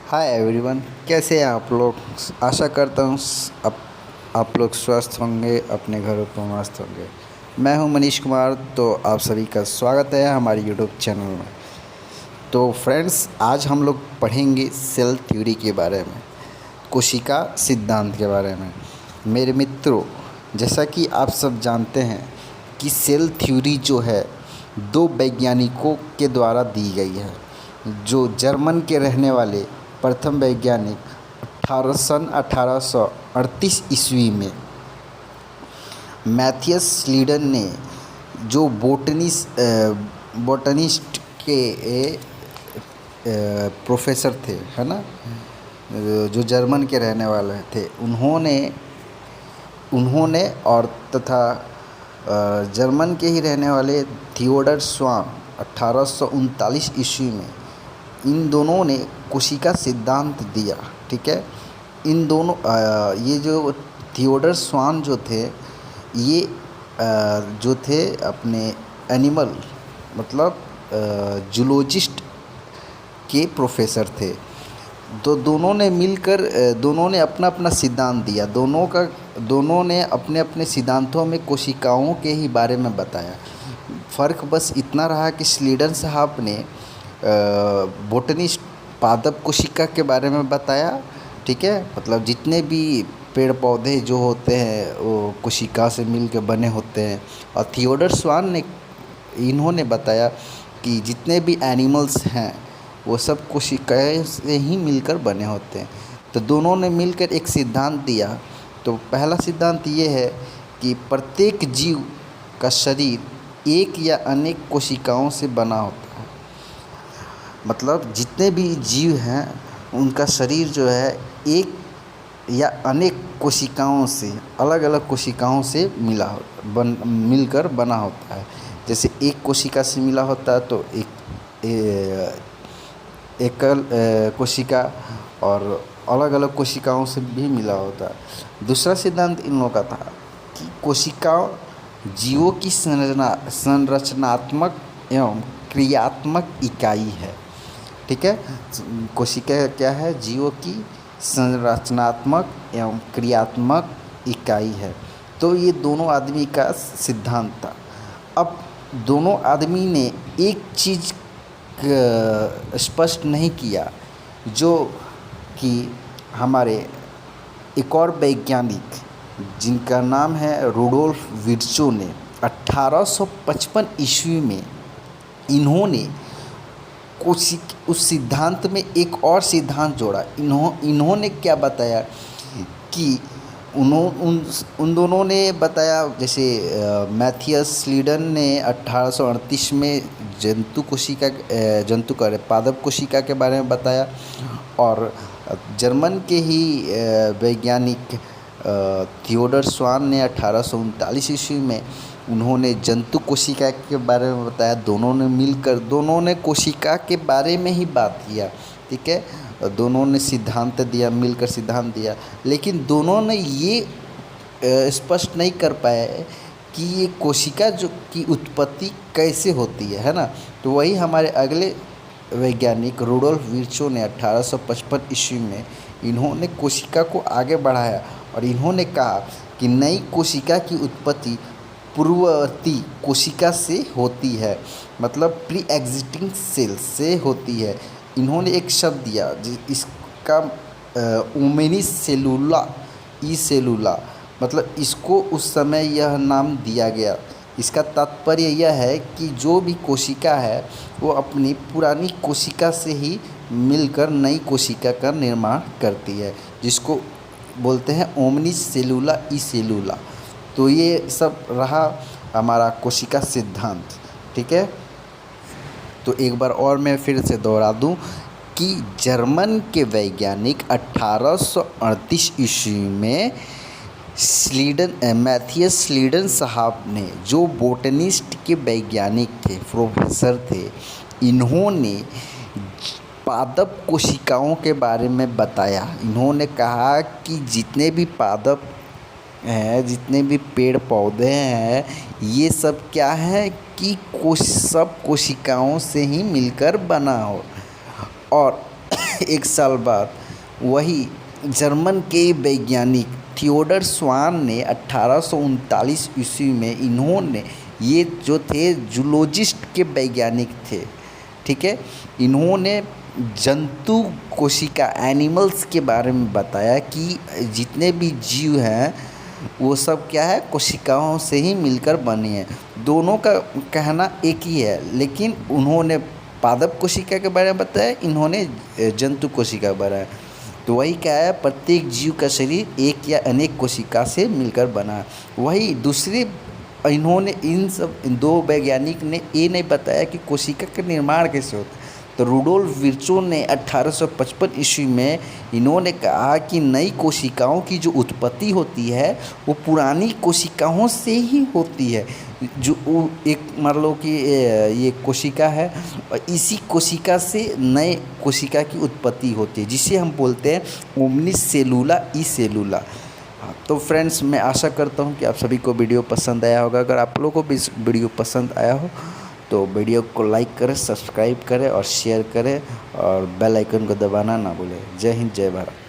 Hi everyone, कैसे हैं आप लोग। आशा करता हूँ आप लोग स्वस्थ होंगे, अपने घरों पर मस्त होंगे। मैं हूं मनीष कुमार, तो आप सभी का स्वागत है हमारे यूट्यूब चैनल में। तो फ्रेंड्स, आज हम लोग पढ़ेंगे सेल थ्योरी के बारे में, कोशिका सिद्धांत के बारे में। मेरे मित्रों, जैसा कि आप सब जानते हैं कि सेल थ्योरी जो है दो वैज्ञानिकों के द्वारा दी गई है, जो जर्मन के रहने वाले प्रथम वैज्ञानिक 1838 ईस्वी में मैथियस स्लीडन ने, जो बोटनिस्ट के प्रोफेसर थे, है ना, जो जर्मन के रहने वाले थे, उन्होंने और तथा जर्मन के ही रहने वाले थियोडर स्वान 1839 ईस्वी में इन दोनों ने कोशिका सिद्धांत दिया। ठीक है, इन दोनों ये जो थियोडर स्वान जो थे, ये जो थे अपने एनिमल मतलब जूलॉजिस्ट के प्रोफेसर थे। तो दोनों ने अपना अपना सिद्धांत दिया। दोनों ने अपने अपने सिद्धांतों में कोशिकाओं के ही बारे में बताया। फ़र्क बस इतना रहा कि स्लीडन साहब ने बोटनिस्ट पादप कोशिका के बारे में बताया। ठीक है, मतलब जितने भी पेड़ पौधे जो होते हैं वो कोशिका से मिलकर बने होते हैं। और थियोडर स्वान इन्होंने बताया कि जितने भी एनिमल्स हैं वो सब कोशिकाएं से ही मिलकर बने होते हैं। तो दोनों ने मिलकर एक सिद्धांत दिया। तो पहला सिद्धांत ये है कि प्रत्येक जीव का शरीर एक या अनेक कोशिकाओं से बना होता है। मतलब जितने भी जीव हैं उनका शरीर जो है एक या अनेक कोशिकाओं से, अलग अलग कोशिकाओं से मिलकर बना होता है। जैसे एक कोशिका से मिला होता है तो एकल कोशिका, और अलग अलग कोशिकाओं से भी मिला होता है। दूसरा सिद्धांत इन लोगों का था कि कोशिका जीवों की संरचनात्मक एवं क्रियात्मक इकाई है। ठीक है, कोशिका क्या है? जीवों की संरचनात्मक एवं क्रियात्मक इकाई है। तो ये दोनों आदमी का सिद्धांत था। अब दोनों आदमी ने एक चीज़ स्पष्ट नहीं किया, जो कि हमारे एक और वैज्ञानिक जिनका नाम है रुडोल्फ विर्चो ने 1855 ईस्वी में इन्होंने उस सिद्धांत में एक और सिद्धांत जोड़ा। इन्होंने क्या बताया कि उन दोनों ने बताया, जैसे मैथियस स्लीडन ने 1838 में पादप कोशिका के बारे में बताया, और जर्मन के ही वैज्ञानिक थियोडर स्वान ने 1839 ईस्वी में उन्होंने जंतु कोशिका के बारे में बताया। दोनों ने कोशिका के बारे में ही बात किया। ठीक है, दोनों ने सिद्धांत दिया, मिलकर सिद्धांत दिया, लेकिन दोनों ने ये स्पष्ट नहीं कर पाए कि ये कोशिका जो की उत्पत्ति कैसे होती है ना। तो वही हमारे अगले वैज्ञानिक रुडोल्फ विर्चो ने 1855 ईस्वी में इन्होंने कोशिका को आगे बढ़ाया, और इन्होंने कहा कि नई कोशिका की उत्पत्ति पूर्ववर्ती कोशिका से होती है, मतलब प्री एग्जिस्टिंग सेल से होती है। इन्होंने एक शब्द दिया इसका ओमेनिस सेलुला ई सेलुला, मतलब इसको उस समय यह नाम दिया गया। इसका तात्पर्य यह है कि जो भी कोशिका है वो अपनी पुरानी कोशिका से ही मिलकर नई कोशिका का निर्माण करती है, जिसको बोलते हैं ओमनिस सेलुला ई सेलुला। तो ये सब रहा हमारा कोशिका सिद्धांत। ठीक है, तो एक बार और मैं फिर से दोहरा दूं कि जर्मन के वैज्ञानिक 1838 ईस्वी में मैथियस स्लीडन साहब ने, जो बोटनिस्ट के वैज्ञानिक थे, प्रोफेसर थे, इन्होंने पादप कोशिकाओं के बारे में बताया। इन्होंने कहा कि जितने भी पादप हैं, जितने भी पेड़ पौधे हैं, ये सब क्या है कि सब कोशिकाओं से ही मिलकर बना हो। और एक साल बाद वही जर्मन के वैज्ञानिक थियोडर स्वान ने 1839 ईस्वी में, इन्होंने, ये जो थे जूलॉजिस्ट के वैज्ञानिक थे, ठीक है, इन्होंने जंतु कोशिका एनिमल्स के बारे में बताया कि जितने भी जीव हैं वो सब क्या है, कोशिकाओं से ही मिलकर बने हैं। दोनों का कहना एक ही है, लेकिन उन्होंने पादप कोशिका के बारे में बताया, इन्होंने जंतु कोशिका के बारे में। तो वही क्या है, प्रत्येक जीव का शरीर एक या अनेक कोशिका से मिलकर बना है। वही दूसरे, इन्होंने इन दो वैज्ञानिक ने ये नहीं बताया कि कोशिका का निर्माण कैसे होता है। तो रुडोल्फ विर्चो ने 1855 ईस्वी में इन्होंने कहा कि नई कोशिकाओं की जो उत्पत्ति होती है वो पुरानी कोशिकाओं से ही होती है। जो एक मान लो कि ये कोशिका है और इसी कोशिका से नए कोशिका की उत्पत्ति होती है, जिसे हम बोलते हैं ओमनिस सेलुला ई सेलुला। तो फ्रेंड्स, मैं आशा करता हूँ कि आप सभी को वीडियो पसंद आया होगा। अगर आप लोगों को भी इस वीडियो पसंद आया हो तो वीडियो को लाइक करें, सब्सक्राइब करें और शेयर करें और बेल आइकन को दबाना ना भूलें। जय हिंद, जय भारत।